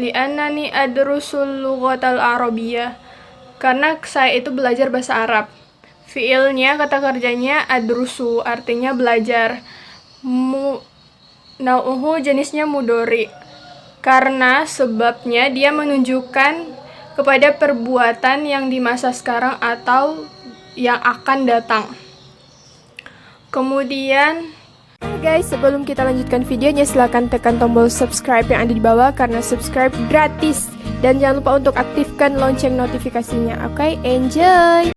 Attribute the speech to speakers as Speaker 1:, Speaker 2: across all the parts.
Speaker 1: Li'annani adrusul lughatal arabiyyah. Karena saya itu belajar bahasa Arab. Fiilnya, kata kerjanya adrusu, artinya belajar. Nau'uhu, jenisnya mudhari. Karena sebabnya dia menunjukkan kepada perbuatan yang di masa sekarang atau yang akan datang. Kemudian guys, sebelum kita lanjutkan videonya, silahkan tekan tombol subscribe yang ada di bawah karena subscribe gratis. Dan jangan lupa untuk aktifkan lonceng notifikasinya. Oke, enjoy!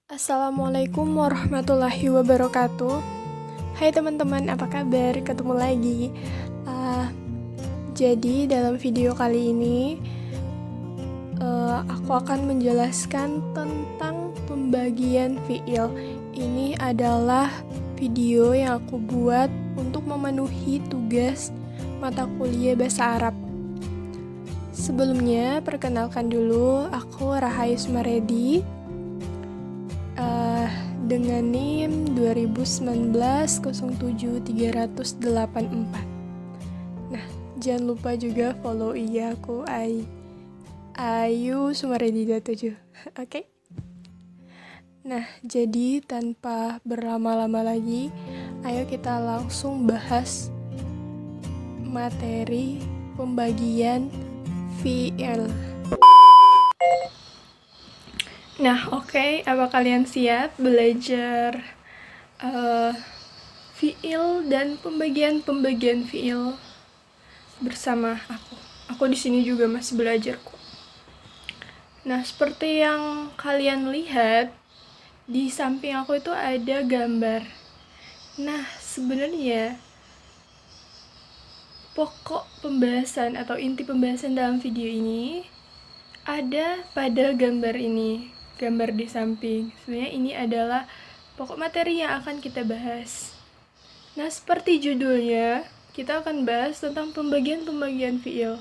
Speaker 1: Assalamualaikum warahmatullahi wabarakatuh. Hai teman-teman, apa kabar? Ketemu lagi. Jadi dalam video kali ini aku akan menjelaskan tentang pembagian fiil. Ini adalah video yang aku buat untuk memenuhi tugas mata kuliah bahasa Arab. Sebelumnya, perkenalkan dulu, aku Rahayu Sumaredi dengan NIM 2019-07-384. Nah, jangan lupa juga follow IG aku Ayu Sumaredi 27. Oke? Nah, jadi tanpa berlama-lama lagi, ayo kita langsung bahas materi pembagian fiil. Nah, oke, apa kalian siap belajar fiil dan pembagian fiil bersama aku? Aku di sini juga masih belajar kok. Nah, seperti yang kalian lihat, di samping aku itu ada gambar. Nah, sebenarnya pokok pembahasan atau inti pembahasan dalam video ini ada pada gambar ini, gambar di samping. Sebenarnya ini adalah pokok materi yang akan kita bahas. Nah, seperti judulnya, kita akan bahas tentang pembagian fiil.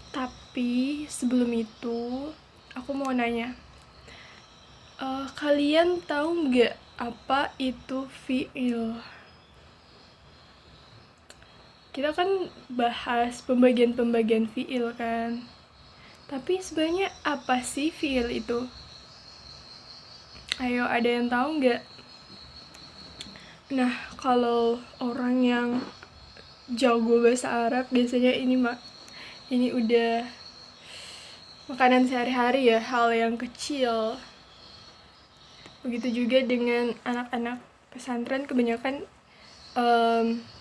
Speaker 1: Tapi sebelum itu, aku mau nanya, kalian tahu nggak apa itu fiil? Kita kan bahas pembagian fiil kan. Tapi sebenarnya apa sih fiil itu? Ayo, ada yang tahu nggak? Nah, kalau orang yang jago bahasa Arab, biasanya ini udah makanan sehari-hari ya, hal yang kecil. Begitu juga dengan anak-anak pesantren, kebanyakan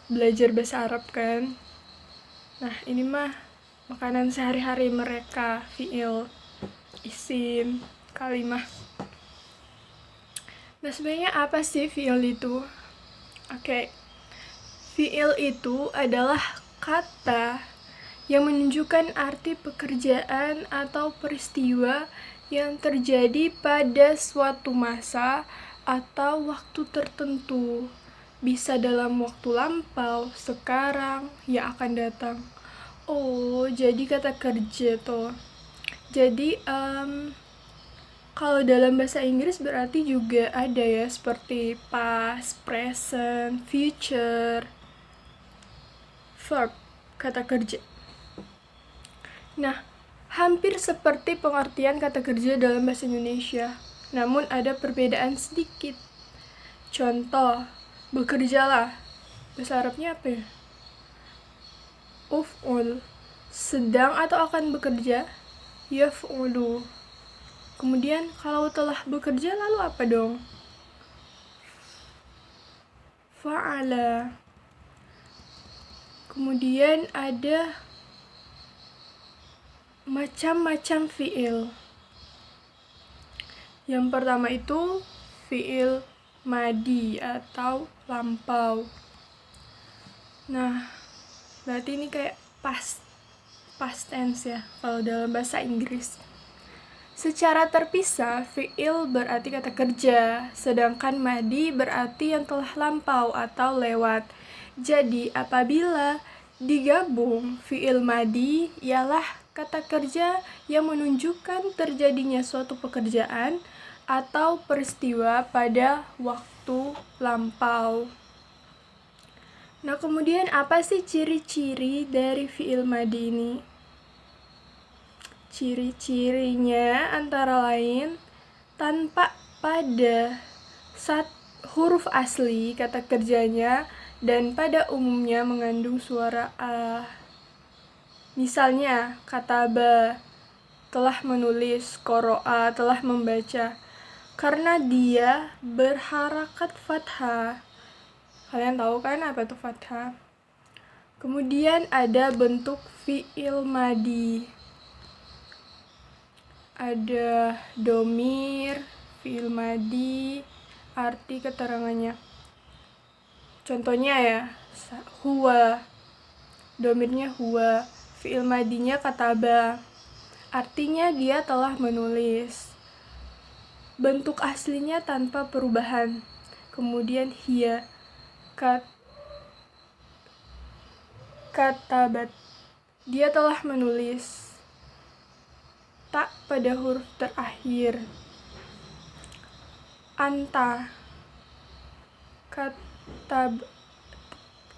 Speaker 1: belajar bahasa Arab kan. Nah, ini mah makanan sehari-hari mereka, fiil, isim, kalimah. Nah, sebenarnya apa sih fiil itu? Oke, fiil itu adalah kata yang menunjukkan arti pekerjaan atau peristiwa yang terjadi pada suatu masa atau waktu tertentu. Bisa dalam waktu lampau, sekarang, yang akan datang. Oh, jadi kata kerja tuh. Jadi, kalau dalam bahasa Inggris berarti juga ada ya, seperti past, present, future, verb, kata kerja. Nah, hampir seperti pengertian kata kerja dalam bahasa Indonesia, namun ada perbedaan sedikit. Contoh, bekerjalah. Bahasa Arabnya apa ya? Uf'ul. Sedang atau akan bekerja, yaf'ulu. Kemudian kalau telah bekerja lalu apa dong? Fa'ala. Kemudian ada macam-macam fiil. Yang pertama itu fiil madi atau lampau. Nah, berarti ini kayak past tense ya kalau dalam bahasa Inggris. Secara terpisah, fiil berarti kata kerja, sedangkan madi berarti yang telah lampau atau lewat. Jadi, apabila digabung, fiil madi ialah kata kerja yang menunjukkan terjadinya suatu pekerjaan atau peristiwa pada waktu lampau. Nah, kemudian apa sih ciri-ciri dari fi'il madi ini? Ciri-cirinya antara lain tanpa pada huruf asli kata kerjanya dan pada umumnya mengandung suara a. Misalnya, kataba telah menulis, qoro'a telah membaca. Karena dia berharakat fathah. Kalian tahu kan apa itu fathah? Kemudian ada bentuk fi'il madi. Ada domir, fi'il madi, arti keterangannya. Contohnya ya, huwa, domirnya huwa, fi'il madinya kataba, artinya dia telah menulis. Bentuk aslinya tanpa perubahan. Kemudian hiya, katabat, dia telah menulis. Tak pada huruf terakhir. Anta,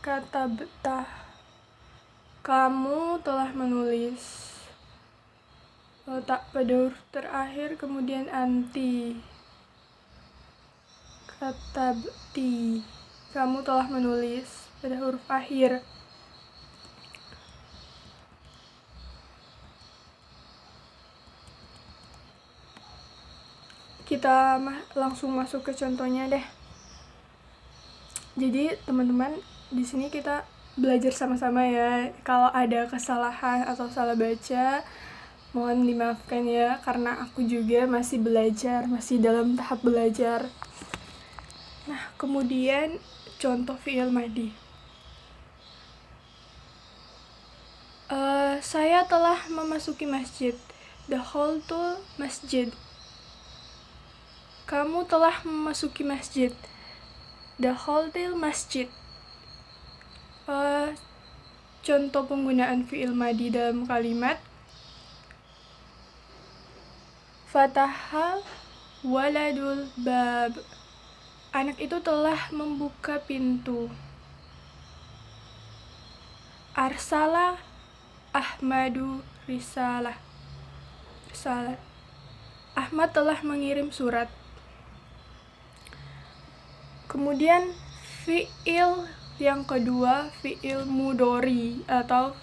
Speaker 1: katabtah, kamu telah menulis. Tak pada huruf terakhir, kemudian anti, katabti, kamu telah menulis pada huruf akhir. Kita langsung masuk ke contohnya deh. Jadi teman-teman, di sini kita belajar sama-sama ya. Kalau ada kesalahan atau salah baca, mohon dimaafkan ya, karena aku juga masih belajar, masih dalam tahap belajar. Nah, kemudian contoh fi'il madi. Saya telah memasuki masjid. Dakhaltu masjid. Kamu telah memasuki masjid. Dakhaltil masjid. Contoh penggunaan fi'il madi dalam kalimat. Fataha waladul bab. Anak itu telah membuka pintu. Arsala Ahmadu risalah. Ahmad telah mengirim surat. Kemudian fi'il yang kedua, fi'il mudhari atau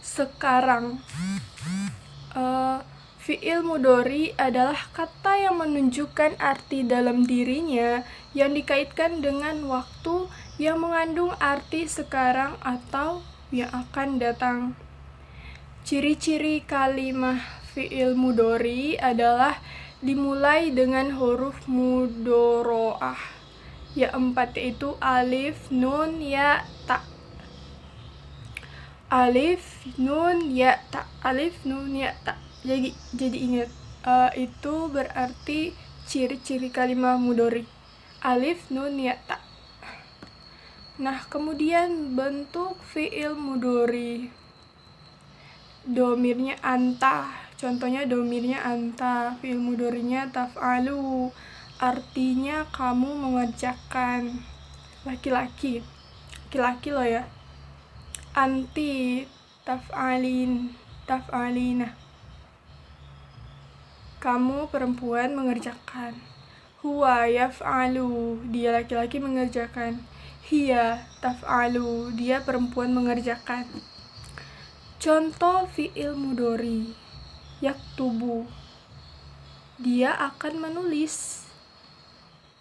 Speaker 1: sekarang. Fi'il mudhari adalah kata yang menunjukkan arti dalam dirinya yang dikaitkan dengan waktu yang mengandung arti sekarang atau yang akan datang. Ciri-ciri kalimat fi'il mudhari adalah dimulai dengan huruf mudhoro'ah. Ya 4, yaitu alif, nun, ya, ta. Alif, nun, ya, ta. Alif, nun, ya, ta. Jadi ingat, itu berarti ciri-ciri kalimat mudhari. Alif, nun, ya, ta. Nah, kemudian bentuk fi'il mudhari. Domirnya anta. Contohnya domirnya anta. Fi'il mudharinya taf'alu. Artinya kamu mengerjakan. Laki-laki loh ya. Anti taf'alina. Kamu perempuan mengerjakan. Huwa yaf'alu, dia laki-laki mengerjakan. Hiya taf'alu, dia perempuan mengerjakan. Contoh fi'il mudhari. Yaktubu, dia akan menulis.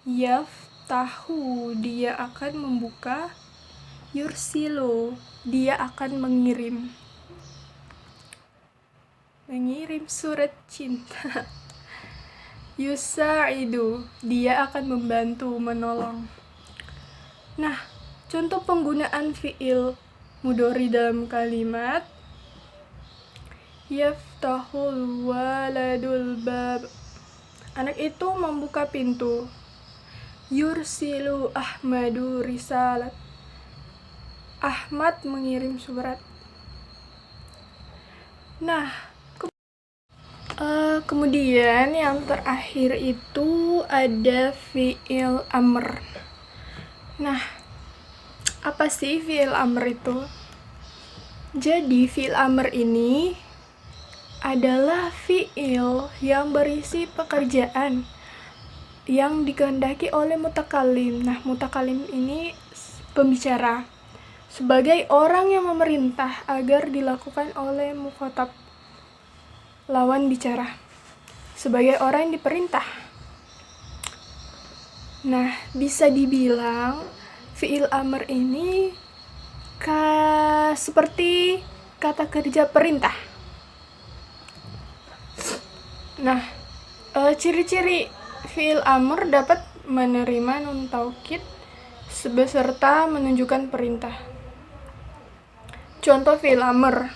Speaker 1: Yaftahu, dia akan membuka. Yursilu, dia akan mengirim surat cinta. Yusa'idu, dia akan membantu, menolong. Nah, contoh penggunaan fi'il mudhari dalam kalimat. Yaftahul waladul bab, anak itu membuka pintu. Yursilu Ahmadu risalat, Ahmad mengirim surat. Nah, kemudian yang terakhir itu ada fi'il amr. Nah, Apa sih fi'il amr itu? Jadi fi'il amr ini adalah fi'il yang berisi pekerjaan yang dikehendaki oleh mutakalim. Nah, mutakalim ini pembicara, sebagai orang yang memerintah agar dilakukan oleh mukhatab, lawan bicara, sebagai orang yang diperintah. Nah, bisa dibilang fi'il amr ini seperti kata kerja perintah. Nah, ciri-ciri fi'il amr dapat menerima nun taukid beserta menunjukkan perintah. Contoh fi'il amr: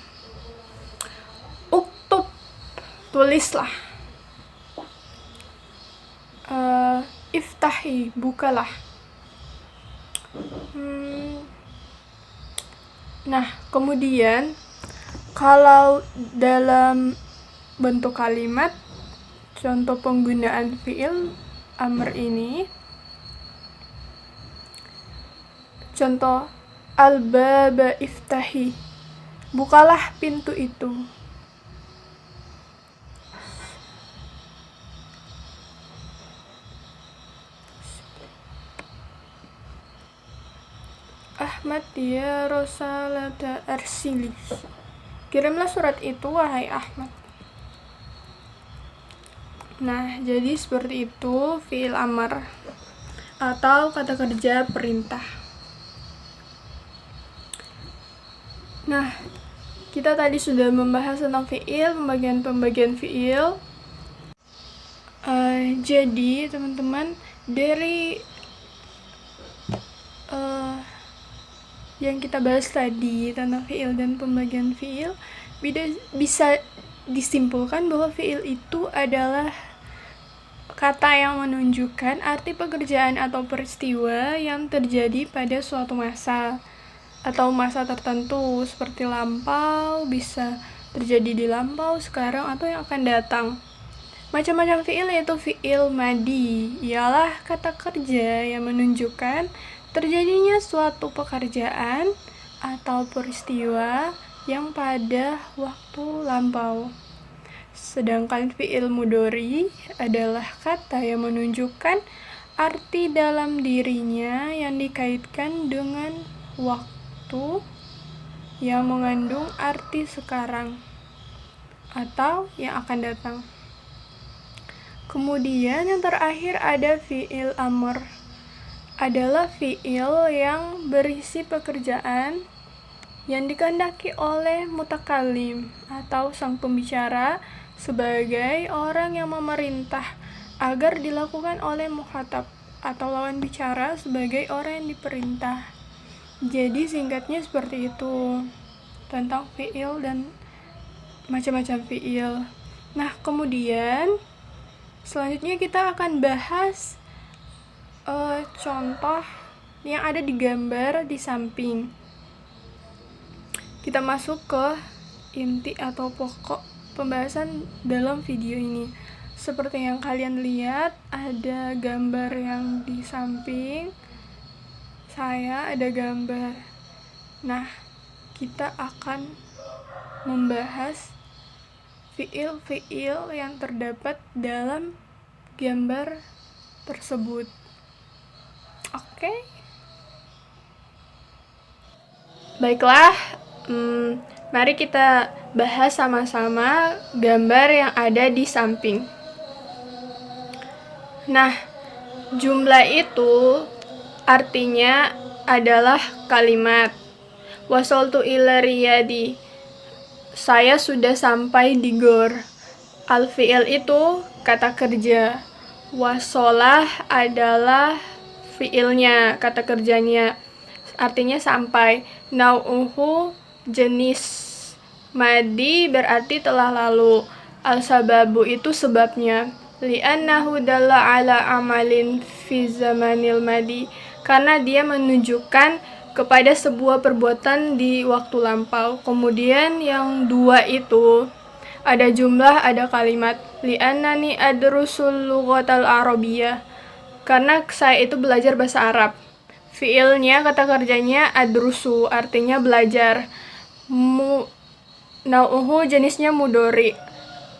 Speaker 1: uktub, tulislah. Iftahi, bukalah. Nah, kemudian kalau dalam bentuk kalimat, contoh penggunaan fi'il amr ini, contoh al-baba iftahi, bukalah pintu itu. Ahmad ya rosalata arsili, kirimlah surat itu wahai Ahmad. Nah, jadi seperti itu fi'il amr atau kata kerja perintah. Nah, kita tadi sudah membahas tentang fi'il, pembagian fi'il. Jadi teman-teman, dari yang kita bahas tadi tentang fi'il dan pembagian fi'il, bisa disimpulkan bahwa fi'il itu adalah kata yang menunjukkan arti pekerjaan atau peristiwa yang terjadi pada suatu masa atau masa tertentu, seperti lampau, bisa terjadi di lampau, sekarang, atau yang akan datang. Macam-macam fi'il yaitu fi'il madi, ialah kata kerja yang menunjukkan terjadinya suatu pekerjaan atau peristiwa yang pada waktu lampau. Sedangkan fi'il mudhari adalah kata yang menunjukkan arti dalam dirinya yang dikaitkan dengan waktu yang mengandung arti sekarang atau yang akan datang. Kemudian yang terakhir ada fi'il amr, adalah fi'il yang berisi pekerjaan yang dikehendaki oleh mutakalim atau sang pembicara sebagai orang yang memerintah agar dilakukan oleh mukhatab atau lawan bicara sebagai orang yang diperintah. Jadi singkatnya seperti itu tentang fi'il dan macam-macam fi'il. Nah, kemudian selanjutnya kita akan bahas contoh yang ada di gambar di samping. Kita masuk ke inti atau pokok pembahasan dalam video ini. Seperti yang kalian lihat, ada gambar yang di samping saya, ada gambar. Nah, kita akan membahas fi'il-fi'il yang terdapat dalam gambar tersebut. Oke. Baiklah, mari kita bahas sama-sama gambar yang ada di samping. Nah, jumlah itu artinya adalah kalimat wasoltu ila riyadi, saya sudah sampai di gor. Al-fi'il itu kata kerja, wasolah adalah fi'ilnya, kata kerjanya, artinya sampai. Nau'uhu jenis, madi berarti telah lalu, al-sababu itu sebabnya, li'annahu dalla ala amalin fi zamanil madi, karena dia menunjukkan kepada sebuah perbuatan di waktu lampau. Kemudian yang dua itu ada jumlah, ada kalimat, li'annani adrusul lughatal arabiyyah, karena saya itu belajar bahasa Arab. Fiilnya, kata kerjanya adrusu, artinya belajar. Nau'uhu, jenisnya mudhari.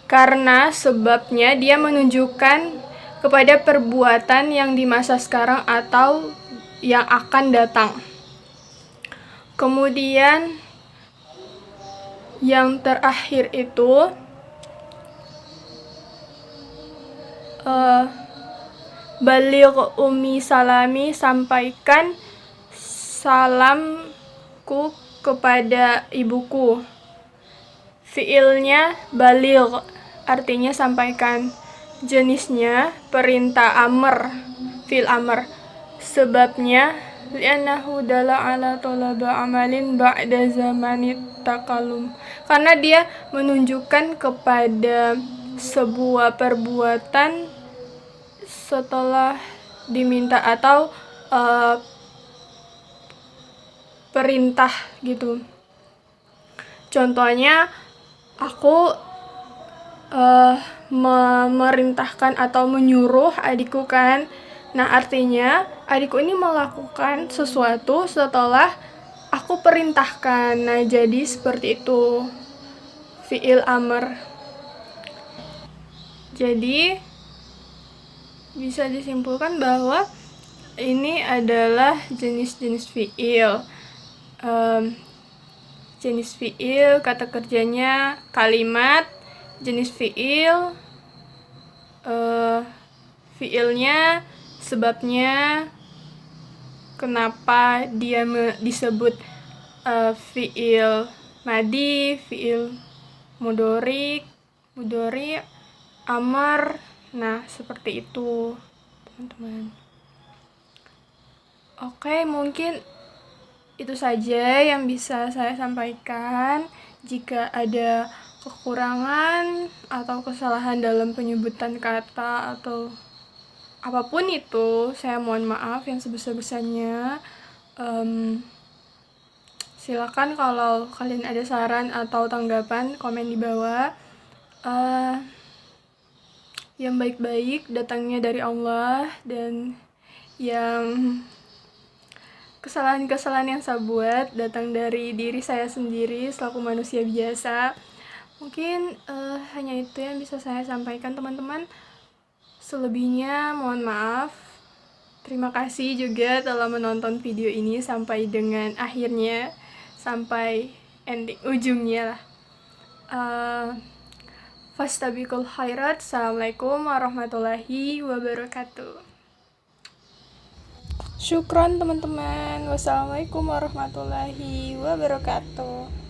Speaker 1: Karena sebabnya dia menunjukkan kepada perbuatan yang di masa sekarang atau yang akan datang. Kemudian yang terakhir itu baligh ummi salami, sampaikan salamku kepada ibuku. Fiilnya baligh, artinya sampaikan. Jenisnya perintah amr, fi'il amr. Sebabnya li'annahu dalla ala talaba amalin ba'da zamanit takalum, karena dia menunjukkan kepada sebuah perbuatan setelah diminta atau perintah gitu. Contohnya, aku memerintahkan atau menyuruh adikku kan. Nah, artinya adikku ini melakukan sesuatu setelah aku perintahkan. Nah, jadi seperti itu fi'il amr. Jadi bisa disimpulkan bahwa ini adalah jenis-jenis fi'il. Jenis fi'il, kata kerjanya kalimat. Jenis fi'il, fi'ilnya, sebabnya, kenapa dia disebut fi'il madi, fi'il mudhari, amar. Nah, seperti itu, teman-teman. Oke, mungkin itu saja yang bisa saya sampaikan. Jika ada kekurangan atau kesalahan dalam penyebutan kata atau apapun itu, saya mohon maaf yang sebesar-besarnya. Silakan kalau kalian ada saran atau tanggapan, komen di bawah. Yang baik-baik datangnya dari Allah, dan yang kesalahan-kesalahan yang saya buat datang dari diri saya sendiri selaku manusia biasa. Mungkin hanya itu yang bisa saya sampaikan, teman-teman. Selebihnya mohon maaf. Terima kasih juga telah menonton video ini sampai dengan akhirnya, sampai ending ujungnya lah. Fastabiqul khairat. Assalamualaikum warahmatullahi wabarakatuh. Syukron teman-teman. Wassalamualaikum warahmatullahi wabarakatuh.